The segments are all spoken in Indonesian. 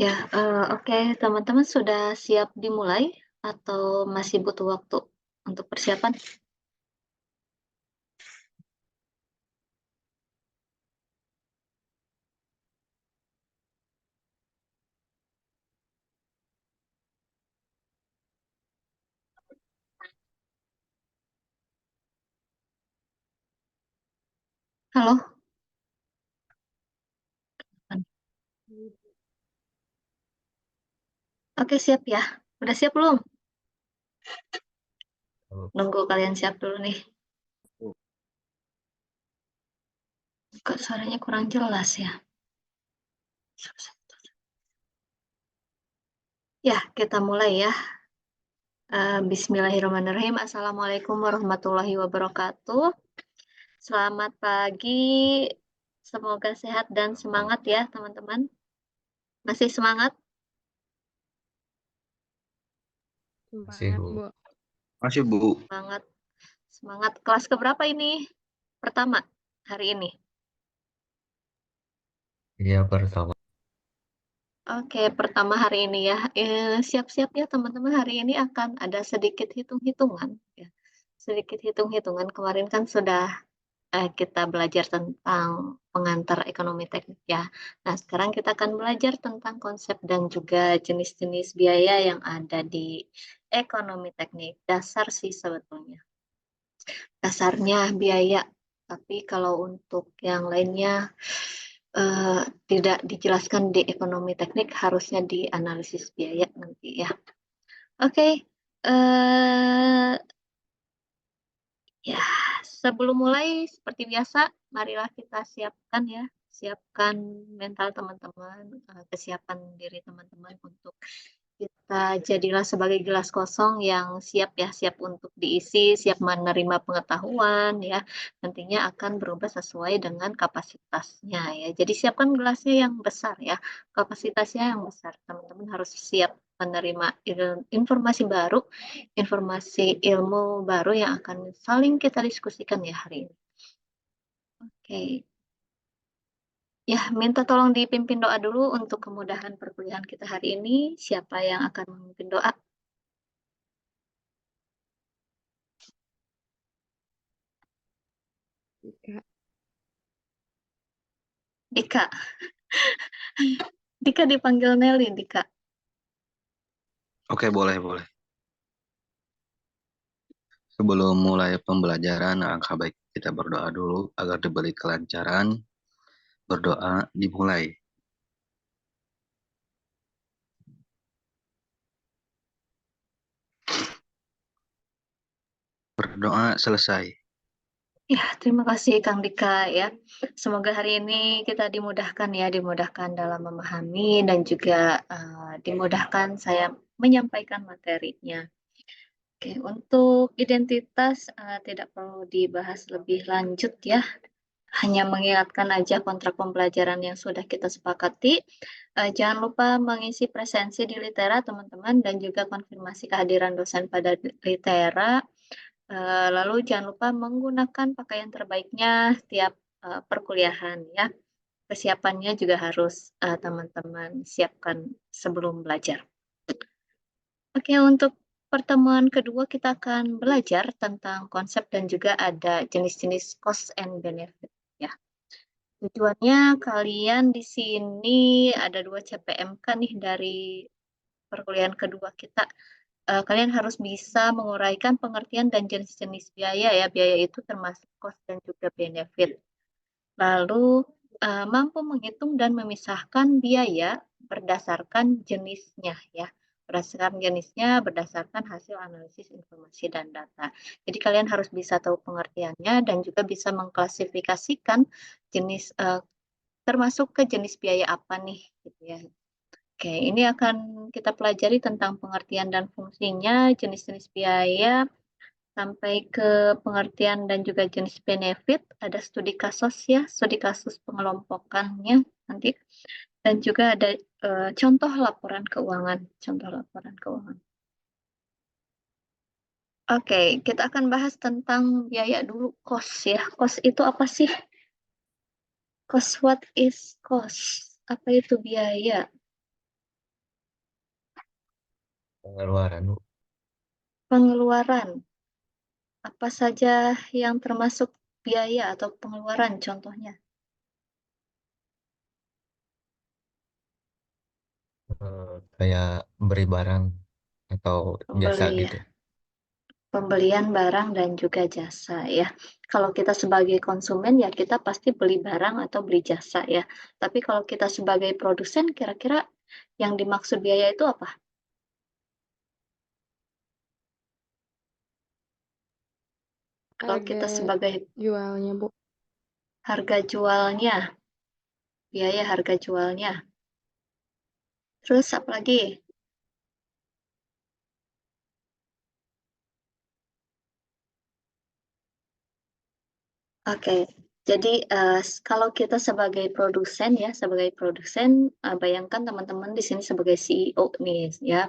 Ya, oke, teman-teman sudah siap dimulai atau masih butuh waktu untuk persiapan? Halo? Oke, siap ya. Udah siap belum? Nunggu kalian siap dulu nih. Kok suaranya kurang jelas ya? Ya, kita mulai ya. Bismillahirrahmanirrahim. Assalamualaikum warahmatullahi wabarakatuh. Selamat pagi. Semoga sehat dan semangat ya, teman-teman. Masih semangat? Masih, Semangat, Bu. Bu. Masih, Bu. Semangat. Semangat. Kelas keberapa ini? Pertama, hari ini. Iya, pertama. Oke, pertama hari ini ya. Siap-siap ya teman-teman, hari ini akan ada sedikit hitung-hitungan ya. Sedikit hitung-hitungan. Kemarin kan sudah kita belajar tentang pengantar ekonomi teknik ya. Nah, sekarang kita akan belajar tentang konsep dan juga jenis-jenis biaya yang ada di ekonomi teknik. Dasar sih sebetulnya. Dasarnya biaya. Tapi kalau untuk yang lainnya eh, tidak dijelaskan di ekonomi teknik, harusnya di analisis biaya nanti ya. Oke, eh, ya sebelum mulai seperti biasa, marilah kita siapkan ya, siapkan mental teman-teman, kesiapan diri teman-teman untuk kita jadilah sebagai gelas kosong yang siap ya, siap untuk diisi, siap menerima pengetahuan ya. Nantinya akan berubah sesuai dengan kapasitasnya ya. Jadi siapkan gelasnya yang besar ya, kapasitasnya yang besar. Teman-teman harus siap menerima informasi baru, informasi ilmu baru yang akan saling kita diskusikan ya hari ini. Oke. Ya, minta tolong dipimpin doa dulu untuk kemudahan perkuliahan kita hari ini. Siapa yang akan memimpin doa? Kak. Dika. Dika dipanggil Nelly, Dika. Oke, boleh, boleh. Sebelum mulai pembelajaran, alangkah baik kita berdoa dulu agar diberi kelancaran. Berdoa dimulai. Berdoa selesai. Ya, terima kasih Kang Dika ya. Semoga hari ini kita dimudahkan ya, dimudahkan dalam memahami dan juga dimudahkan saya menyampaikan materinya. Oke, untuk identitas tidak perlu dibahas lebih lanjut ya. Hanya mengingatkan aja kontrak pembelajaran yang sudah kita sepakati. Jangan lupa mengisi presensi di Litera, teman-teman, dan juga konfirmasi kehadiran dosen pada Litera. Lalu jangan lupa menggunakan pakaian terbaiknya tiap perkuliahan ya. Kesiapannya juga harus teman-teman siapkan sebelum belajar. Oke, untuk pertemuan kedua kita akan belajar tentang konsep dan juga ada jenis-jenis cost and benefit ya. Tujuannya kalian di sini ada 2 CPMK nih dari perkuliahan kedua kita. Kalian harus bisa menguraikan pengertian dan jenis-jenis biaya ya. Biaya itu termasuk cost dan juga benefit. Lalu mampu menghitung dan memisahkan biaya berdasarkan jenisnya ya. Berdasarkan jenisnya, berdasarkan hasil analisis informasi dan data. Jadi kalian harus bisa tahu pengertiannya dan juga bisa mengklasifikasikan jenis termasuk ke jenis biaya apa nih gitu ya. Oke, ini akan kita pelajari tentang pengertian dan fungsinya, jenis-jenis biaya, sampai ke pengertian dan juga jenis benefit. Ada studi kasus ya, studi kasus pengelompokannya nanti. Dan juga ada contoh laporan keuangan, contoh laporan keuangan. Oke, kita akan bahas tentang biaya dulu, cost ya. Cost itu apa sih? Cost, what is cost? Apa itu biaya? pengeluaran, Bu. Pengeluaran, apa saja yang termasuk biaya atau pengeluaran contohnya? Kayak beri barang atau jasa Pembeli, gitu. pembelian barang dan juga jasa ya. Kalau kita sebagai konsumen ya kita pasti beli barang atau beli jasa ya. Tapi kalau kita sebagai produsen kira-kira yang dimaksud biaya itu apa? Kalau kita Harga sebagai jualnya, Bu. harga jualnya, biaya harga jualnya. Terus apa lagi? Oke, jadi kalau kita sebagai produsen ya, sebagai produsen, bayangkan teman-teman di sini sebagai CEO nih ya,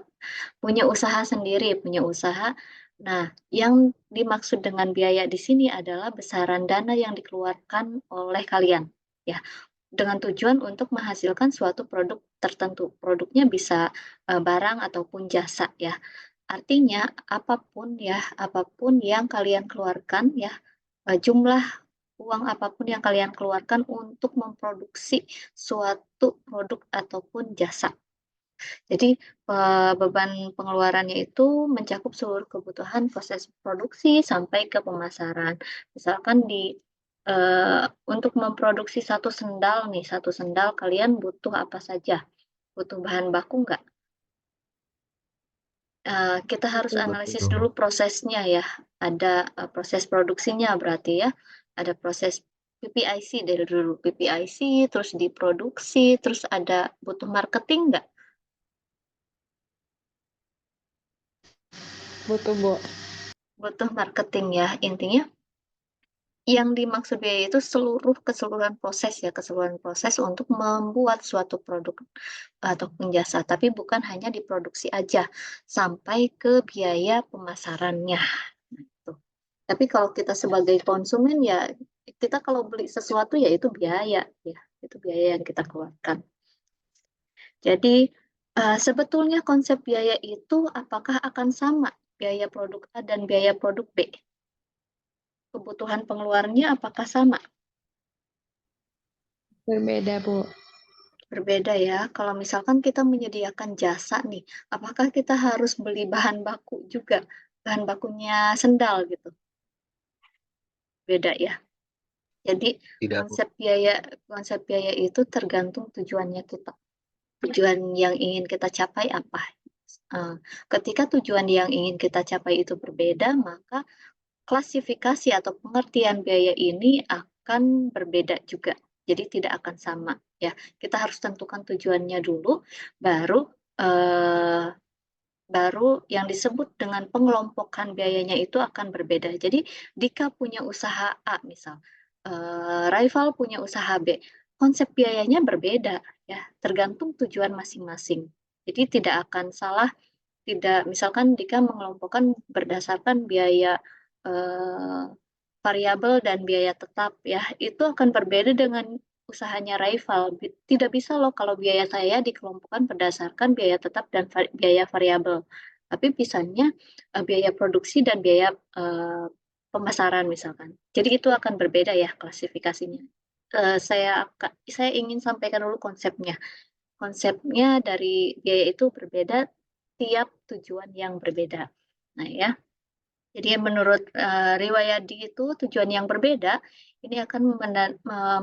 punya usaha sendiri, punya usaha. Nah, yang dimaksud dengan biaya di sini adalah besaran dana yang dikeluarkan oleh kalian ya, dengan tujuan untuk menghasilkan suatu produk tertentu. Produknya bisa barang ataupun jasa ya. Artinya apapun ya, apapun yang kalian keluarkan ya, jumlah uang apapun yang kalian keluarkan untuk memproduksi suatu produk ataupun jasa. Jadi beban pengeluarannya itu mencakup seluruh kebutuhan proses produksi sampai ke pemasaran. Misalkan untuk memproduksi satu sendal nih, satu sendal kalian butuh apa saja? Butuh bahan baku nggak? Kita harus Butuh, Bu. analisis Betul. dulu prosesnya ya. Ada proses produksinya berarti ya. Ada proses PPIC dari dulu PPIC, terus diproduksi, terus ada butuh marketing nggak? Butuh, Bu. Butuh marketing ya. Intinya yang dimaksud biaya itu keseluruhan proses ya, keseluruhan proses untuk membuat suatu produk ataupun jasa, tapi bukan hanya diproduksi aja, sampai ke biaya pemasarannya. Gitu. Tapi kalau kita sebagai konsumen ya, kita kalau beli sesuatu ya itu biaya ya, itu biaya yang kita keluarkan. Jadi sebetulnya konsep biaya itu apakah akan sama biaya produk A dan biaya produk B? Kebutuhan pengeluarannya apakah sama? Berbeda, Bu. Berbeda ya. Kalau misalkan kita menyediakan jasa nih, apakah kita harus beli bahan baku juga? Bahan bakunya sendal gitu. Beda ya. Jadi Tidak, Bu. konsep biaya itu tergantung tujuannya kita. Tujuan yang ingin kita capai apa? Eh, Ketika tujuan yang ingin kita capai itu berbeda, maka klasifikasi atau pengertian biaya ini akan berbeda juga. Jadi tidak akan sama ya. Kita harus tentukan tujuannya dulu, baru eh, baru yang disebut dengan pengelompokan biayanya itu akan berbeda. Jadi Dika punya usaha A misal, rival punya usaha B, konsep biayanya berbeda ya, tergantung tujuan masing-masing. Jadi tidak akan salah, tidak misalkan Dika mengelompokkan berdasarkan biaya eh, variabel dan biaya tetap ya, itu akan berbeda dengan usahanya rival. Tidak bisa loh kalau biaya saya dikelompokkan berdasarkan biaya tetap dan biaya variabel. Tapi bisanya biaya produksi dan biaya eh, pemasaran misalkan. Jadi itu akan berbeda ya klasifikasinya. Saya ingin sampaikan dulu konsepnya. Konsepnya dari biaya itu berbeda tiap tujuan yang berbeda. Nah ya, jadi menurut Riwayadi itu tujuan yang berbeda ini akan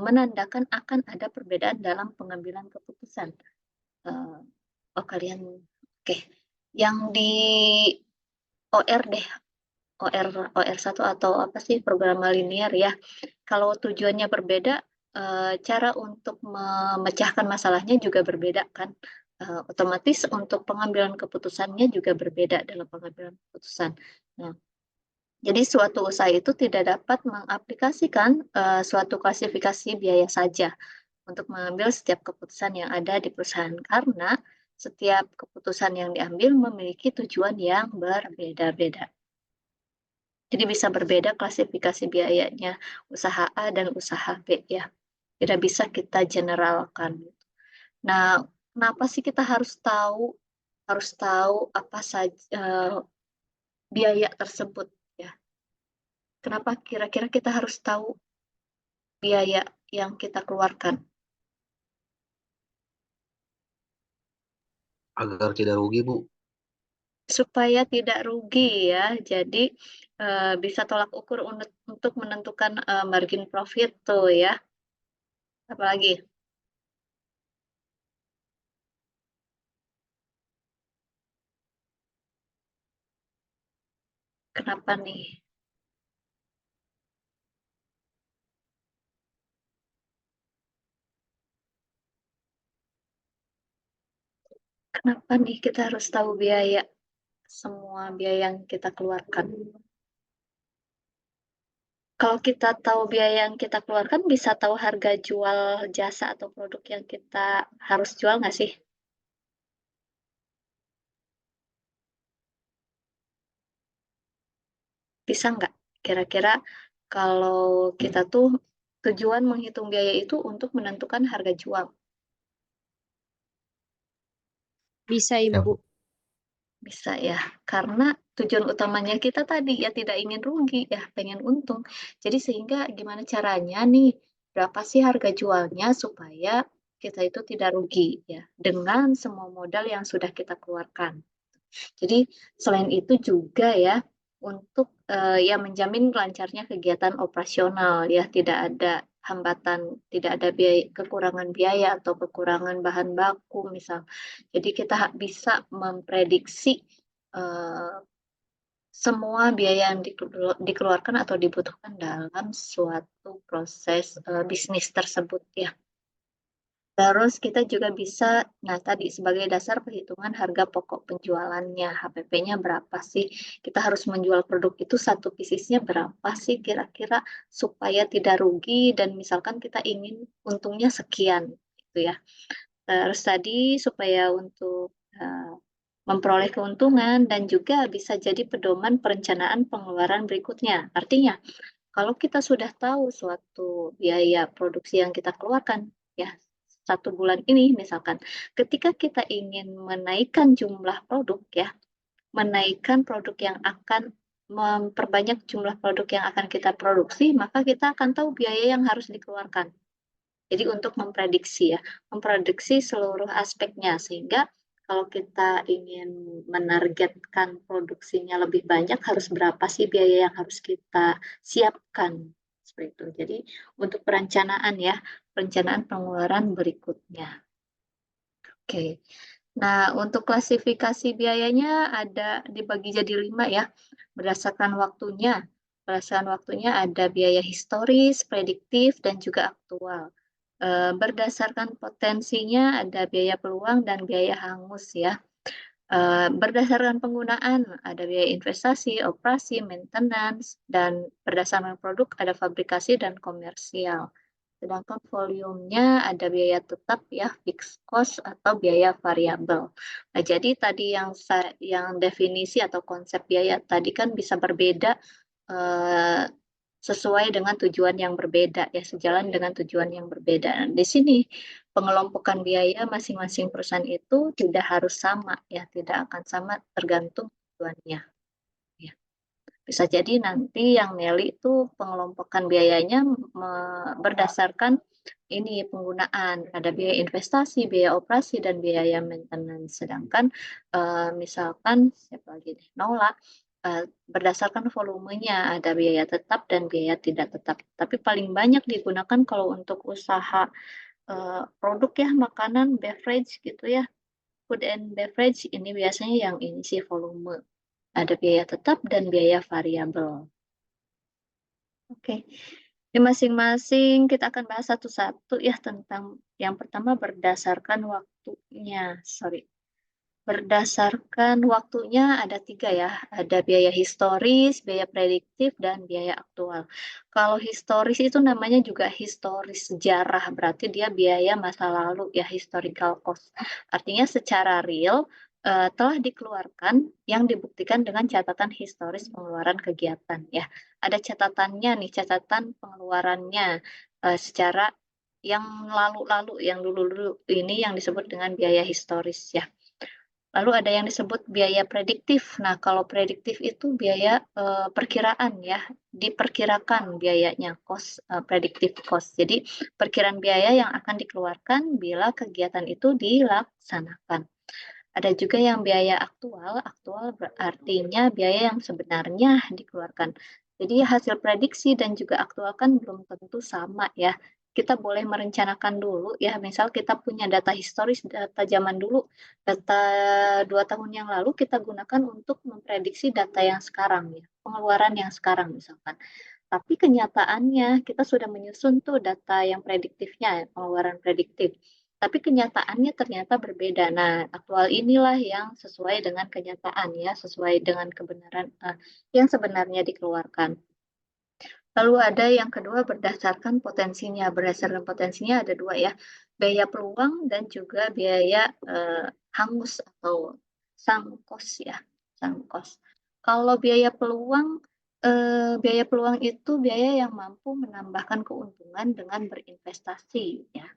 menandakan akan ada perbedaan dalam pengambilan keputusan. Eh, oh kalian, oke. Yang di OR deh, OR 1 atau apa sih program linear ya. Kalau tujuannya berbeda, cara untuk memecahkan masalahnya juga berbeda kan. Otomatis untuk pengambilan keputusannya juga berbeda dalam pengambilan keputusan. Nah, jadi suatu usaha itu tidak dapat mengaplikasikan suatu klasifikasi biaya saja untuk mengambil setiap keputusan yang ada di perusahaan karena setiap keputusan yang diambil memiliki tujuan yang berbeda-beda. Jadi bisa berbeda klasifikasi biayanya usaha A dan usaha B ya. Tidak bisa kita generalkan. Nah, kenapa sih kita harus tahu harus tahu apa saja biaya tersebut ya. Kenapa kira-kira kita harus tahu biaya yang kita keluarkan? Agar tidak rugi, Bu. Supaya tidak rugi ya, jadi, bisa tolak ukur untuk menentukan, margin profit tuh ya. Apalagi? Kenapa nih? Kenapa nih kita harus tahu biaya, semua biaya yang kita keluarkan? Kalau kita tahu biaya yang kita keluarkan, bisa tahu harga jual jasa atau produk yang kita harus jual nggak sih? Bisa nggak? Kira-kira kalau kita tuh tujuan menghitung biaya itu untuk menentukan harga jual. Bisa, Ya, Ibu. Bisa ya, karena tujuan utamanya kita tadi ya tidak ingin rugi ya, pengen untung. Jadi sehingga gimana caranya nih, berapa sih harga jualnya supaya kita itu tidak rugi ya, dengan semua modal yang sudah kita keluarkan. Jadi selain itu juga ya, untuk, ya menjamin lancarnya kegiatan operasional ya, tidak ada hambatan, tidak ada kekurangan biaya atau kekurangan bahan baku misal. Jadi kita bisa memprediksi, eee, semua biaya yang dikeluarkan atau dibutuhkan dalam suatu proses, bisnis tersebut ya. Terus kita juga bisa, nah tadi sebagai dasar perhitungan harga pokok penjualannya, HPP-nya berapa sih? Kita harus menjual produk itu satu piecesnya berapa sih kira-kira supaya tidak rugi dan misalkan kita ingin untungnya sekian gitu ya. Terus tadi supaya untuk, memperoleh keuntungan dan juga bisa jadi pedoman perencanaan pengeluaran berikutnya. Artinya kalau kita sudah tahu suatu biaya produksi yang kita keluarkan, ya, 1 bulan ini misalkan, ketika kita ingin menaikkan jumlah produk ya, menaikkan produk yang akan memperbanyak jumlah produk yang akan kita produksi, maka kita akan tahu biaya yang harus dikeluarkan. Jadi untuk memprediksi seluruh aspeknya sehingga kalau kita ingin menargetkan produksinya lebih banyak harus berapa sih biaya yang harus kita siapkan seperti itu. Jadi untuk perencanaan ya, perencanaan pengeluaran berikutnya. Oke. Nah, untuk klasifikasi biayanya ada dibagi jadi 5 ya, berdasarkan waktunya. Berdasarkan waktunya ada biaya historis, prediktif, dan juga aktual. Berdasarkan potensinya ada biaya peluang dan biaya hangus ya. Berdasarkan penggunaan ada biaya investasi, operasi, maintenance, dan berdasarkan produk ada fabrikasi dan komersial. Sedangkan volumenya ada biaya tetap ya, fixed cost atau biaya variabel. Nah, jadi tadi yang definisi atau konsep biaya tadi kan bisa berbeda, eee, sesuai dengan tujuan yang berbeda ya, sejalan dengan tujuan yang berbeda. Nah, di sini pengelompokan biaya masing-masing perusahaan itu tidak harus sama ya, tidak akan sama tergantung tujuannya, ya. Bisa jadi nanti yang Nelly itu pengelompokan biayanya berdasarkan ini penggunaan, ada biaya investasi, biaya operasi, dan biaya maintenance. Sedangkan, misalkan siapa lagi nih, Nola, berdasarkan volumenya, ada biaya tetap dan biaya tidak tetap. Tapi paling banyak digunakan kalau untuk usaha, produk ya, makanan, beverage gitu ya, food and beverage ini biasanya yang ini sih volume. Ada biaya tetap dan biaya variabel. Oke, di masing-masing kita akan bahas satu-satu ya tentang yang pertama berdasarkan waktunya, sorry. Berdasarkan waktunya ada 3 ya, ada biaya historis, biaya prediktif, dan biaya aktual. Kalau historis itu namanya juga historis sejarah, berarti dia biaya masa lalu ya, historical cost. Artinya secara real, telah dikeluarkan yang dibuktikan dengan catatan historis pengeluaran kegiatan ya. Ada catatannya nih, catatan pengeluarannya, secara yang lalu-lalu, yang dulu-dulu ini yang disebut dengan biaya historis ya. Lalu ada yang disebut biaya prediktif. Nah, kalau prediktif itu biaya, perkiraan ya, diperkirakan biayanya, predictive cost. Jadi perkiraan biaya yang akan dikeluarkan bila kegiatan itu dilaksanakan. Ada juga yang biaya aktual, aktual artinya biaya yang sebenarnya dikeluarkan. Jadi hasil prediksi dan juga aktual kan belum tentu sama ya. Kita boleh merencanakan dulu ya, misal kita punya data historis, data zaman dulu, data 2 tahun yang lalu kita gunakan untuk memprediksi data yang sekarang ya, pengeluaran yang sekarang misalkan. Tapi kenyataannya kita sudah menyusun tuh data yang prediktifnya, pengeluaran prediktif. Tapi kenyataannya ternyata berbeda. Nah, aktual inilah yang sesuai dengan kenyataan ya, sesuai dengan kebenaran yang sebenarnya dikeluarkan. Lalu ada yang kedua berdasarkan potensinya. Berdasarkan potensinya ada dua ya, biaya peluang dan juga biaya hangus atau sunk cost ya, sunk cost. Kalau biaya peluang itu biaya yang mampu menambahkan keuntungan dengan berinvestasi ya,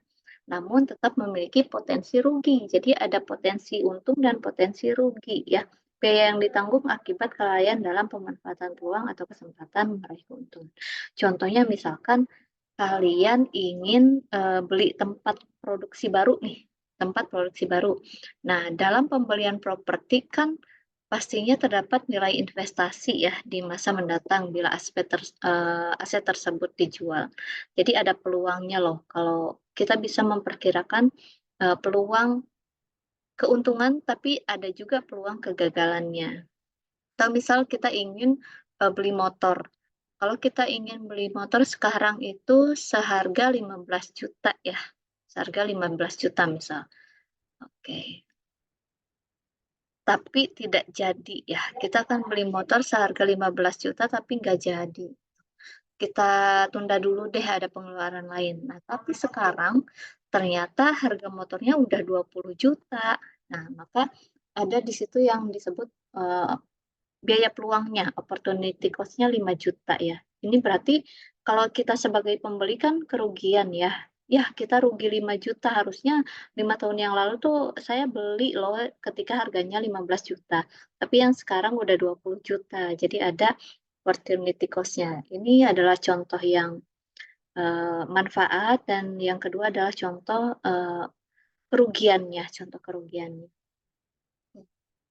namun tetap memiliki potensi rugi. Jadi ada potensi untung dan potensi rugi ya. Biaya yang ditanggung akibat kelalaian dalam pemanfaatan peluang atau kesempatan meraih keuntungan. Contohnya misalkan kalian ingin beli tempat produksi baru nih, tempat produksi baru. Nah, dalam pembelian properti kan pastinya terdapat nilai investasi ya di masa mendatang bila aset tersebut dijual. Jadi ada peluangnya loh kalau kita bisa memperkirakan peluang keuntungan, tapi ada juga peluang kegagalannya. Atau misal kita ingin beli motor. Kalau kita ingin beli motor sekarang itu seharga 15 juta ya, seharga 15 juta misal. Oke. Tapi tidak jadi ya, kita akan beli motor seharga 15 juta tapi nggak jadi. Kita tunda dulu deh, ada pengeluaran lain. Nah, tapi sekarang ternyata harga motornya udah 20 juta. Nah, maka ada di situ yang disebut biaya peluangnya, opportunity cost-nya 5 juta ya. Ini berarti kalau kita sebagai pembeli kan kerugian ya. Ya, kita rugi 5 juta, harusnya 5 tahun yang lalu tuh saya beli loh ketika harganya 15 juta. Tapi yang sekarang udah 20 juta. Jadi ada opportunity cost-nya. Ini adalah contoh yang manfaat dan yang kedua adalah contoh kerugiannya, contoh kerugiannya.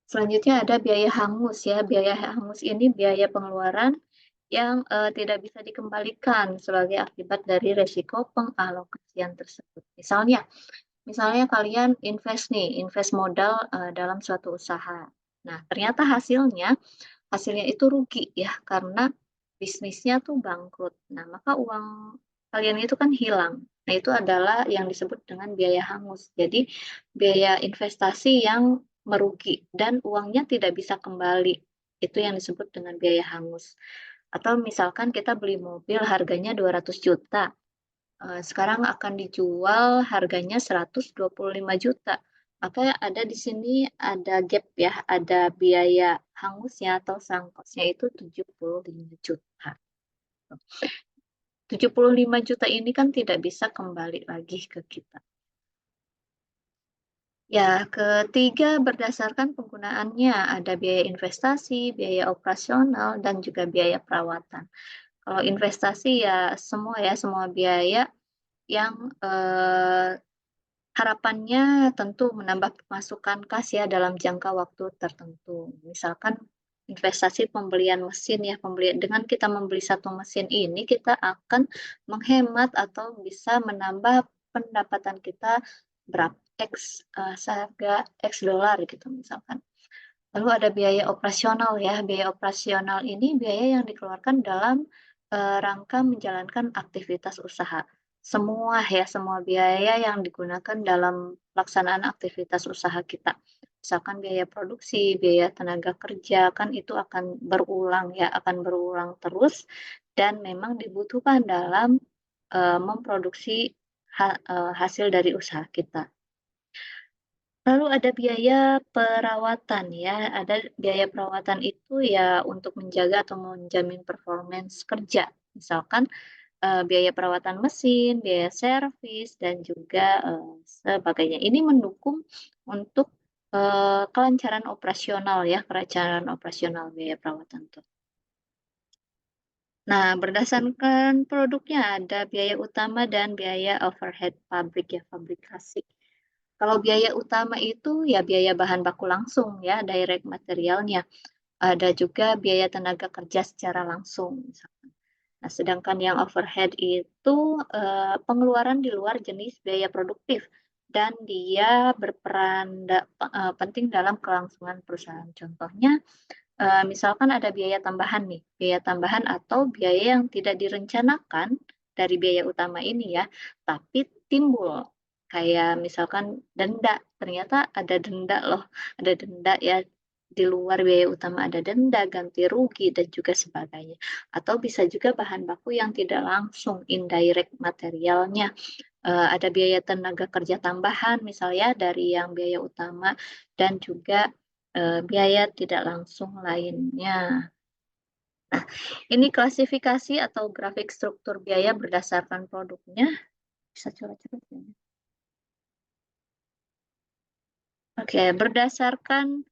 Selanjutnya ada biaya hangus ya. Biaya hangus ini biaya pengeluaran yang tidak bisa dikembalikan sebagai akibat dari resiko pengalokasian tersebut. Misalnya kalian invest modal dalam suatu usaha. Nah, ternyata hasilnya itu rugi ya karena bisnisnya tuh bangkrut. Nah, maka uang kalian itu kan hilang. Nah, itu adalah yang disebut dengan biaya hangus. Jadi, biaya investasi yang merugi dan uangnya tidak bisa kembali. Itu yang disebut dengan biaya hangus. Atau misalkan kita beli mobil harganya 200 juta, sekarang akan dijual harganya 125 juta. Maka ada di sini ada gap ya, ada biaya hangusnya atau sunk cost-nya itu 75 juta. 75 juta ini kan tidak bisa kembali lagi ke kita. Ya, ketiga berdasarkan penggunaannya, ada biaya investasi, biaya operasional, dan juga biaya perawatan. Kalau investasi ya semua biaya yang harapannya tentu menambah pemasukan kas ya dalam jangka waktu tertentu. Misalkan investasi pembelian mesin ya, dengan kita membeli satu mesin ini kita akan menghemat atau bisa menambah pendapatan kita berapa seharga X dolar gitu misalkan. Lalu ada biaya operasional ya. Biaya operasional ini biaya yang dikeluarkan dalam rangka menjalankan aktivitas usaha. Semua biaya yang digunakan dalam pelaksanaan aktivitas usaha kita. Misalkan biaya produksi, biaya tenaga kerja, kan itu akan berulang ya, akan berulang terus dan memang dibutuhkan dalam memproduksi hasil dari usaha kita. Lalu ada biaya perawatan ya, ada biaya perawatan itu ya untuk menjaga atau menjamin performance kerja. Misalkan biaya perawatan mesin, biaya servis, dan juga sebagainya. Ini mendukung untuk kelancaran operasional ya, kelancaran operasional biaya perawatan tuh. Nah, berdasarkan produknya ada biaya utama dan biaya overhead pabrik ya, fabrikasi. Kalau biaya utama itu ya biaya bahan baku langsung ya, direct materialnya. Ada juga biaya tenaga kerja secara langsung misalkan. Nah, sedangkan yang overhead itu pengeluaran di luar jenis biaya produktif dan dia berperan penting dalam kelangsungan perusahaan. Contohnya, misalkan ada biaya tambahan nih, biaya tambahan atau biaya yang tidak direncanakan dari biaya utama ini ya, tapi timbul. Kayak misalkan denda, ternyata ada denda loh, ada denda ya, di luar biaya utama ada denda, ganti rugi, dan juga sebagainya. Atau bisa juga bahan baku yang tidak langsung, indirect materialnya. Ada biaya tenaga kerja tambahan misalnya dari yang biaya utama dan juga biaya tidak langsung lainnya. Nah, ini klasifikasi atau grafik struktur biaya berdasarkan produknya. Bisa coba-coba ya. Oke, berdasarkan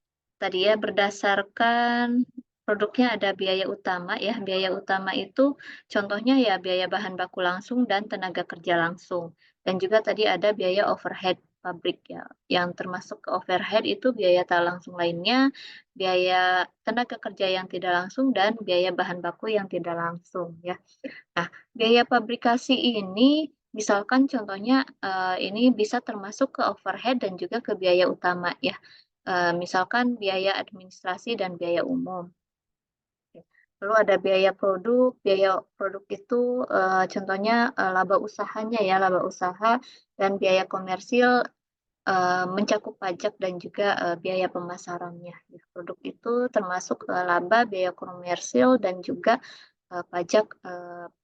produknya ada biaya utama ya. Biaya utama itu contohnya ya biaya bahan baku langsung dan tenaga kerja langsung. Dan juga tadi ada biaya overhead pabrik ya. Yang termasuk ke overhead itu biaya tak langsung lainnya, biaya tenaga kerja yang tidak langsung dan biaya bahan baku yang tidak langsung ya. Nah, biaya pabrikasi ini misalkan contohnya ini bisa termasuk ke overhead dan juga ke biaya utama ya. Misalkan biaya administrasi dan biaya umum. Lalu ada biaya produk itu contohnya laba usahanya ya, laba usaha dan biaya komersil mencakup pajak dan juga biaya pemasarannya. Ya, produk itu termasuk laba, biaya komersil dan juga pajak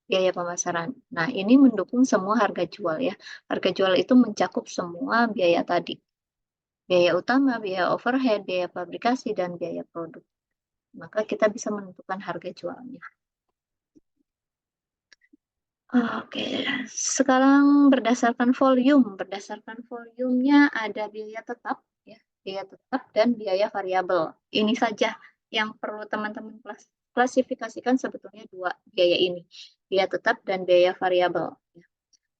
biaya pemasaran. Nah, ini mendukung semua harga jual ya. Harga jual itu mencakup semua biaya tadi. Biaya utama, biaya overhead, biaya fabrikasi, dan biaya produk. Maka kita bisa menentukan harga jualnya. Oke, sekarang berdasarkan volumenya ada biaya tetap ya, biaya tetap dan biaya variabel. Ini saja yang perlu teman-teman klasifikasikan sebetulnya dua biaya ini, biaya tetap dan biaya variabel.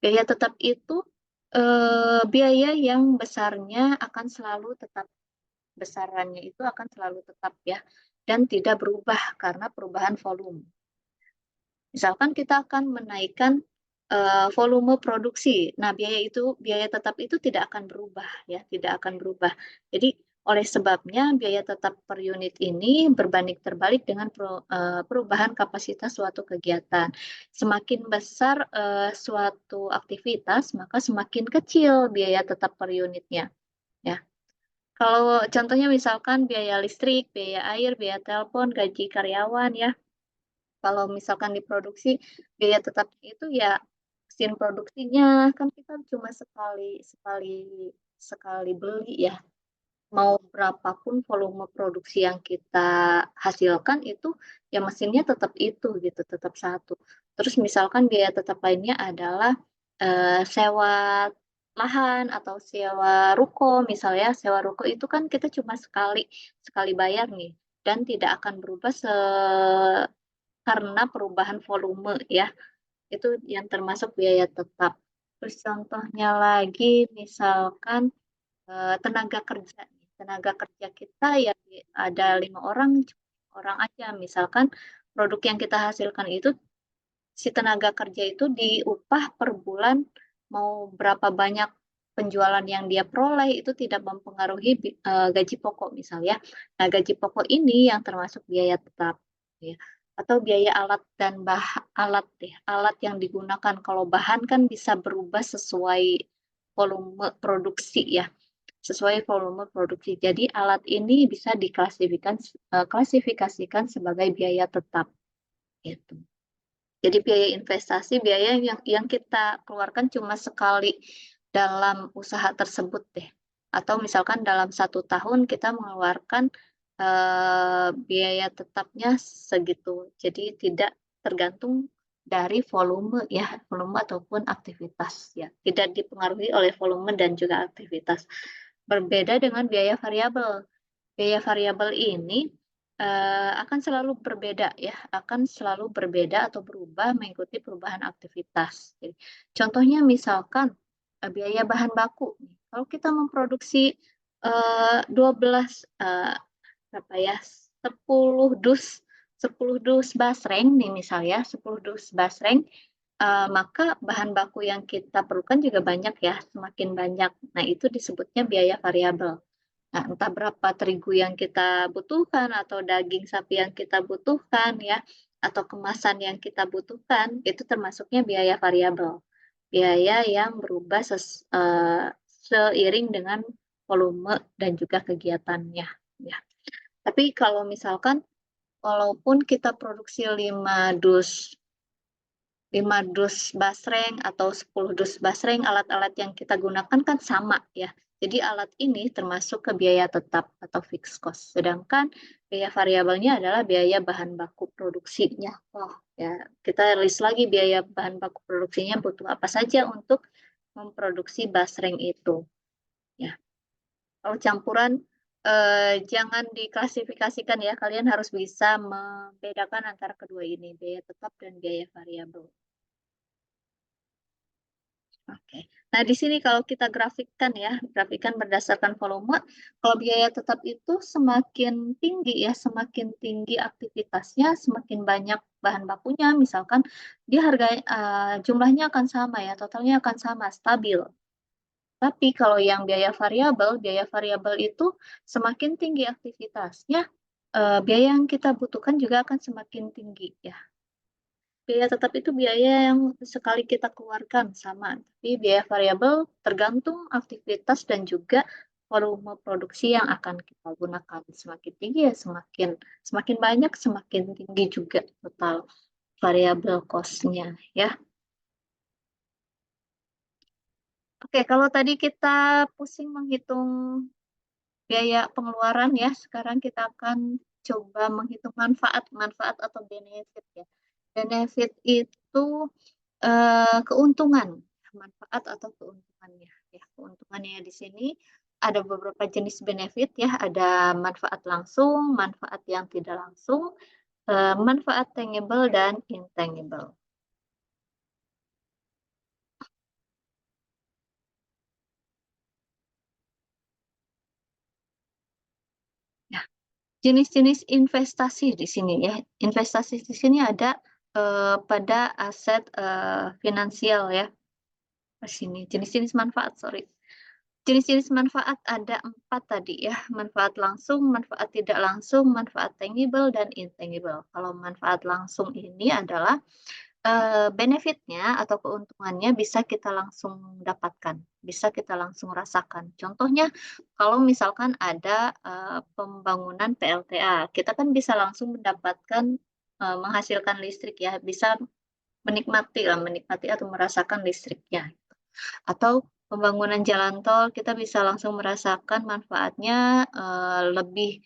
Biaya tetap itu biaya yang besarnya akan selalu tetap, besarannya itu akan selalu tetap ya, dan tidak berubah karena perubahan volume. Misalkan kita akan menaikkan volume produksi. Nah, biaya tetap itu tidak akan berubah ya, tidak akan berubah. Jadi oleh sebabnya biaya tetap per unit ini berbanding terbalik dengan perubahan kapasitas suatu kegiatan. Semakin besar suatu aktivitas, maka semakin kecil biaya tetap per unitnya. Ya. Kalau contohnya misalkan biaya listrik, biaya air, biaya telepon, gaji karyawan ya. Kalau misalkan diproduksi biaya tetap itu ya mesin produksinya kan kita cuma sekali beli ya. Mau berapapun volume produksi yang kita hasilkan itu ya mesinnya tetap itu gitu, tetap satu. Terus misalkan biaya tetap lainnya adalah sewa lahan atau sewa ruko misalnya. Sewa ruko itu kan kita cuma sekali bayar nih dan tidak akan berubah karena perubahan volume ya. Itu yang termasuk biaya tetap. Terus contohnya lagi misalkan tenaga kerja. Tenaga kerja kita ya ada 5 orang, orang aja. Misalkan produk yang kita hasilkan itu si tenaga kerja itu diupah per bulan mau berapa banyak penjualan yang dia peroleh itu tidak mempengaruhi gaji pokok misalnya. Nah, gaji pokok ini yang termasuk biaya tetap ya. Atau biaya alat dan alat yang digunakan. Kalau bahan kan bisa berubah sesuai volume produksi ya, sesuai volume produksi. Jadi alat ini bisa klasifikasikan sebagai biaya tetap gitu. Jadi biaya investasi, biaya yang kita keluarkan cuma sekali dalam usaha tersebut deh. Atau misalkan dalam 1 tahun kita mengeluarkan biaya tetapnya segitu. Jadi tidak tergantung dari volume ya, volume ataupun aktivitas ya. Tidak dipengaruhi oleh volume dan juga aktivitas. Berbeda dengan biaya variabel. Biaya variabel ini akan selalu berbeda ya, akan selalu berbeda atau berubah mengikuti perubahan aktivitas. Jadi, contohnya misalkan biaya bahan baku. Kalau kita memproduksi 12 berapa ya 10 dus basreng nih misal ya 10 dus basreng, maka bahan baku yang kita perlukan juga banyak ya, semakin banyak. Nah, itu disebutnya biaya variabel. Nah, entah berapa terigu yang kita butuhkan atau daging sapi yang kita butuhkan ya, atau kemasan yang kita butuhkan, itu termasuknya biaya variabel. Biaya yang berubah seiring dengan volume dan juga kegiatannya ya. Tapi kalau misalkan walaupun kita produksi 5 dus basreng atau 10 dus basreng, alat-alat yang kita gunakan kan sama ya. Jadi alat ini termasuk ke biaya tetap atau fixed cost. Sedangkan biaya variabelnya adalah biaya bahan baku produksinya. Oh ya, kita list lagi biaya bahan baku produksinya butuh apa saja untuk memproduksi basreng itu. Ya. Kalau campuran jangan diklasifikasikan ya, kalian harus bisa membedakan antara kedua ini, biaya tetap dan biaya variabel. Oke. Nah, di sini kalau kita grafikkan ya, grafikkan berdasarkan volume, kalau biaya tetap itu semakin tinggi ya, semakin tinggi aktivitasnya, semakin banyak bahan bakunya, misalkan dia jumlahnya akan sama ya, totalnya akan sama, stabil. Tapi kalau yang biaya variabel itu semakin tinggi aktivitasnya, biaya yang kita butuhkan juga akan semakin tinggi ya. Biaya tetap itu biaya yang sekali kita keluarkan sama, tapi biaya variabel tergantung aktivitas dan juga volume produksi yang akan kita gunakan. Semakin tinggi ya semakin banyak, semakin tinggi juga total variabel cost-nya ya. Oke, kalau tadi kita pusing menghitung biaya pengeluaran ya, sekarang kita akan coba menghitung manfaat atau benefit ya. Benefit itu keuntungan, manfaat atau keuntungannya ya. Keuntungannya di sini ada beberapa jenis benefit ya, ada manfaat langsung, manfaat yang tidak langsung, manfaat tangible dan intangible. Ya, jenis-jenis investasi di sini ya. Investasi di sini ada pada aset finansial ya. Di sini jenis-jenis manfaat, sorry. Jenis-jenis manfaat ada 4 tadi ya, manfaat langsung, manfaat tidak langsung, manfaat tangible, dan intangible. Kalau manfaat langsung ini adalah benefit-nya atau keuntungannya bisa kita langsung dapatkan, bisa kita langsung rasakan. Contohnya kalau misalkan ada pembangunan PLTA, kita kan bisa langsung mendapatkan menghasilkan listrik ya, bisa menikmati atau merasakan listriknya. Atau pembangunan jalan tol kita bisa langsung merasakan manfaatnya, lebih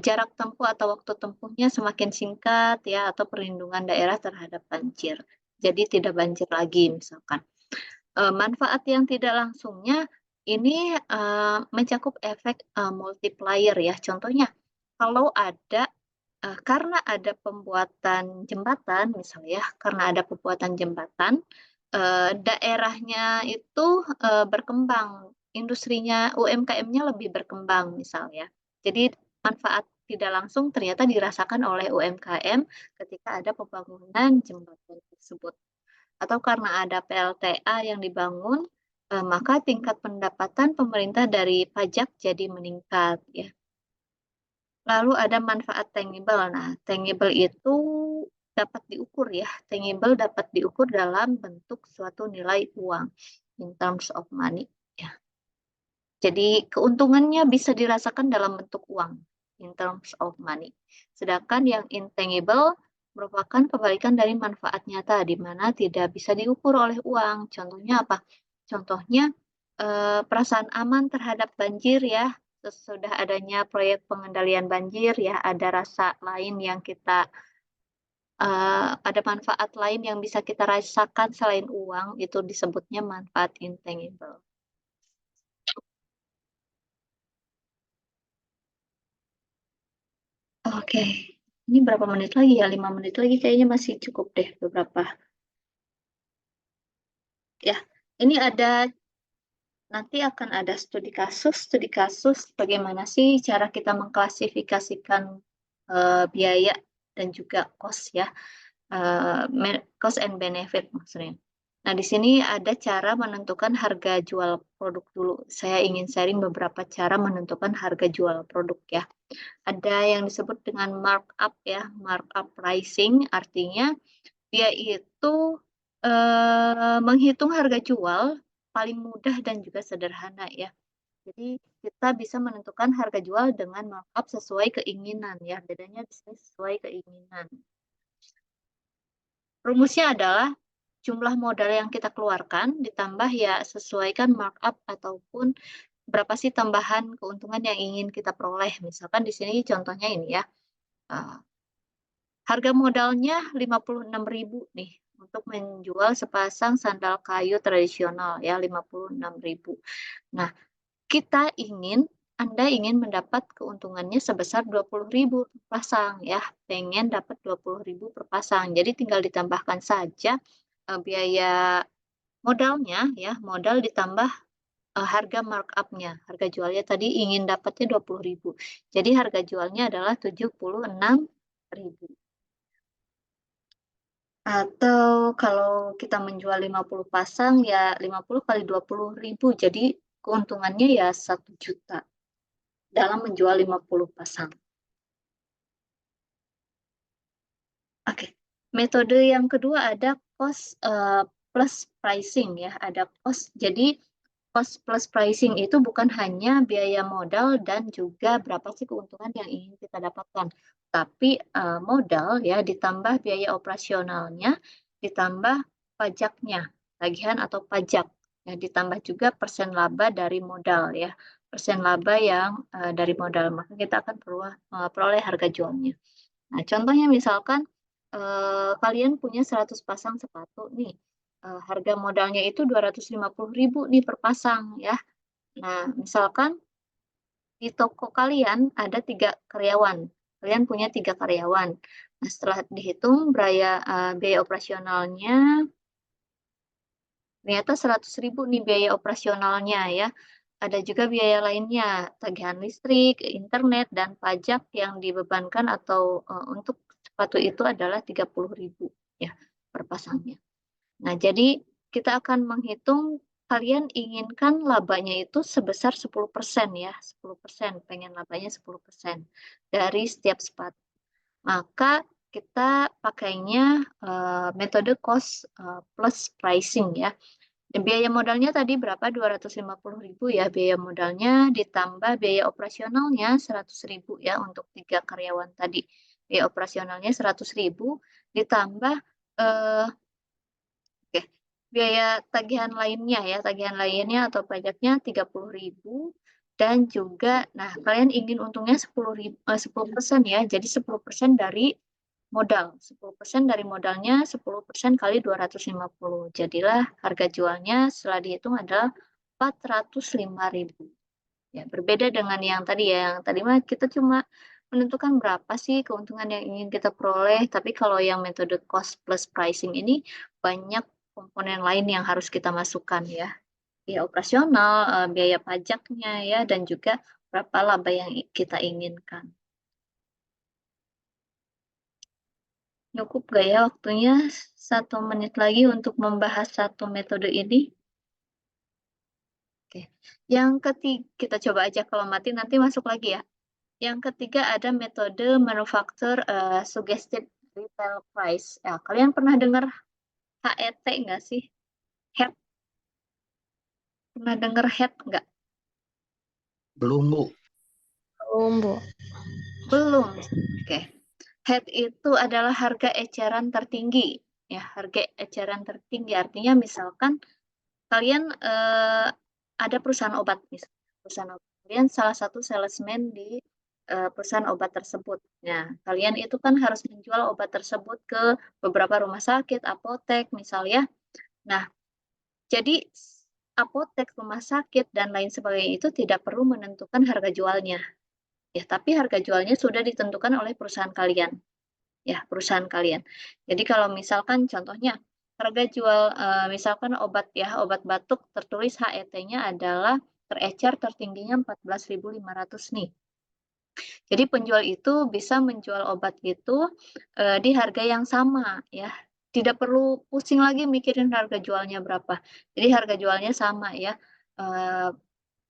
jarak tempuh atau waktu tempuhnya semakin singkat ya, atau perlindungan daerah terhadap banjir. Jadi tidak banjir lagi misalkan. Manfaat yang tidak langsungnya ini, mencakup efek, multiplier ya. Contohnya kalau ada karena ada pembuatan jembatan misalnya ya, karena ada pembuatan jembatan, daerahnya itu, berkembang, industrinya, UMKM-nya lebih berkembang misalnya. Jadi manfaat tidak langsung ternyata dirasakan oleh UMKM ketika ada pembangunan jembatan tersebut. Atau karena ada PLTA yang dibangun, maka tingkat pendapatan pemerintah dari pajak jadi meningkat ya. Lalu ada manfaat tangible. Nah, tangible itu dapat diukur ya. Tangible dapat diukur dalam bentuk suatu nilai uang, in terms of money ya. Jadi keuntungannya bisa dirasakan dalam bentuk uang, in terms of money. Sedangkan yang intangible merupakan kebalikan dari manfaat nyata, di mana tidak bisa diukur oleh uang. Contohnya apa? Contohnya perasaan aman terhadap banjir ya. Sesudah adanya proyek pengendalian banjir ya, ada rasa lain yang kita ada manfaat lain yang bisa kita rasakan selain uang, itu disebutnya manfaat intangible. Oke, ini berapa menit lagi ya? 5 menit lagi kayaknya masih cukup deh beberapa. Ya, ini nanti akan ada studi kasus bagaimana sih cara kita mengklasifikasikan biaya dan juga cost ya, cost and benefit maksudnya. Nah, di sini ada cara menentukan harga jual produk dulu. Saya ingin sharing beberapa cara menentukan harga jual produk ya. Ada yang disebut dengan markup ya, markup pricing artinya dia itu menghitung harga jual paling mudah dan juga sederhana ya. Jadi kita bisa menentukan harga jual dengan markup sesuai keinginan ya. Bedanya di sini sesuai keinginan. Rumusnya adalah jumlah modal yang kita keluarkan ditambah ya sesuaikan markup ataupun berapa sih tambahan keuntungan yang ingin kita peroleh. Misalkan di sini contohnya ini ya. Harga modalnya 56.000 nih untuk menjual sepasang sandal kayu tradisional ya 56.000. Nah, Anda ingin mendapat keuntungannya sebesar 20.000 per pasang ya. Pengen dapat 20.000 per pasang. Jadi tinggal ditambahkan saja biaya modalnya ya, modal ditambah harga markup-nya. Harga jualnya tadi ingin dapatnya 20.000. Jadi harga jualnya adalah 76.000. Atau kalau kita menjual 50 pasang ya 50 kali 20.000. Jadi keuntungannya ya 1 juta dalam menjual 50 pasang. Oke. Metode yang kedua ada cost plus pricing ya, ada cost. Jadi cost plus pricing itu bukan hanya biaya modal dan juga berapa sih keuntungan yang ingin kita dapatkan, tapi modal ya ditambah biaya operasionalnya, ditambah pajaknya, tagihan atau pajak, ya ditambah juga persen laba dari modal ya, persen laba yang dari modal, maka kita akan peroleh harga jualnya. Nah, contohnya misalkan kalian punya 100 pasang sepatu nih, harga modalnya itu 250.000 nih per pasang ya. Nah, misalkan di toko kalian ada 3 karyawan, kalian punya 3 karyawan. Nah, setelah dihitung biaya operasionalnya, ternyata 100.000 nih biaya operasionalnya ya. Ada juga biaya lainnya, tagihan listrik, internet, dan pajak yang dibebankan atau untuk sepatu itu adalah 30.000 ya per pasangnya. Nah, jadi kita akan menghitung kalian inginkan labanya itu sebesar 10% ya, 10%, pengen labanya 10% dari setiap sepatu. Maka kita pakainya metode cost plus pricing ya. Biaya modalnya tadi berapa? 250.000 ya biaya modalnya, ditambah biaya operasionalnya 100.000 ya untuk 3 karyawan tadi. Biaya operasionalnya 100.000 ditambah biaya tagihan lainnya ya, tagihan lainnya atau pajaknya 30.000 dan juga nah kalian ingin untungnya 10% ya. Jadi 10% dari modal. 10% dari modalnya 10% kali 250. Jadilah harga jualnya setelah dihitung adalah 405.000. Ya, berbeda dengan yang tadi ya. Yang tadi mah kita cuma menentukan berapa sih keuntungan yang ingin kita peroleh, tapi kalau yang metode cost plus pricing ini banyak komponen lain yang harus kita masukkan ya. Biaya operasional, biaya pajaknya ya, dan juga berapa laba yang kita inginkan. Cukup gak ya waktunya 1 menit lagi untuk membahas satu metode ini? Oke. Yang ketiga, kita coba aja kalau mati nanti masuk lagi ya. Yang ketiga ada metode manufacture suggested retail price. Ya, kalian pernah dengar HET nggak sih? HET. Pernah dengar HET nggak? Belum, Bu. Bu. Belum. Oke. HET itu adalah harga eceran tertinggi. Ya, harga eceran tertinggi artinya misalkan kalian ada perusahaan obat misalnya. Perusahaan obat. Kalian salah satu salesman di perusahaan obat tersebut. Nah, kalian itu kan harus menjual obat tersebut ke beberapa rumah sakit, apotek misalnya. Nah, jadi apotek, rumah sakit, dan lain sebagainya itu tidak perlu menentukan harga jualnya. ya, tapi harga jualnya sudah ditentukan oleh perusahaan kalian, ya, perusahaan kalian. Jadi kalau misalkan contohnya harga jual, misalkan obat ya, obat batuk tertulis HET-nya adalah terecer tertingginya 14.500 nih. Jadi penjual itu bisa menjual obat itu, di harga yang sama ya, tidak perlu pusing lagi mikirin harga jualnya berapa. Jadi harga jualnya sama ya, eee,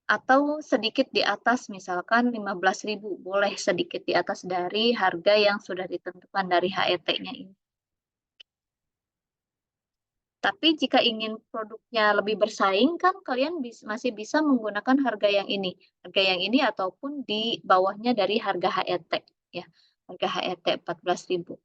atau sedikit di atas misalkan 15.000 boleh sedikit di atas dari harga yang sudah ditentukan dari HET-nya ini. Tapi jika ingin produknya lebih bersaing kan kalian masih bisa menggunakan harga yang ini ataupun di bawahnya dari harga HET ya, harga HET 14.000.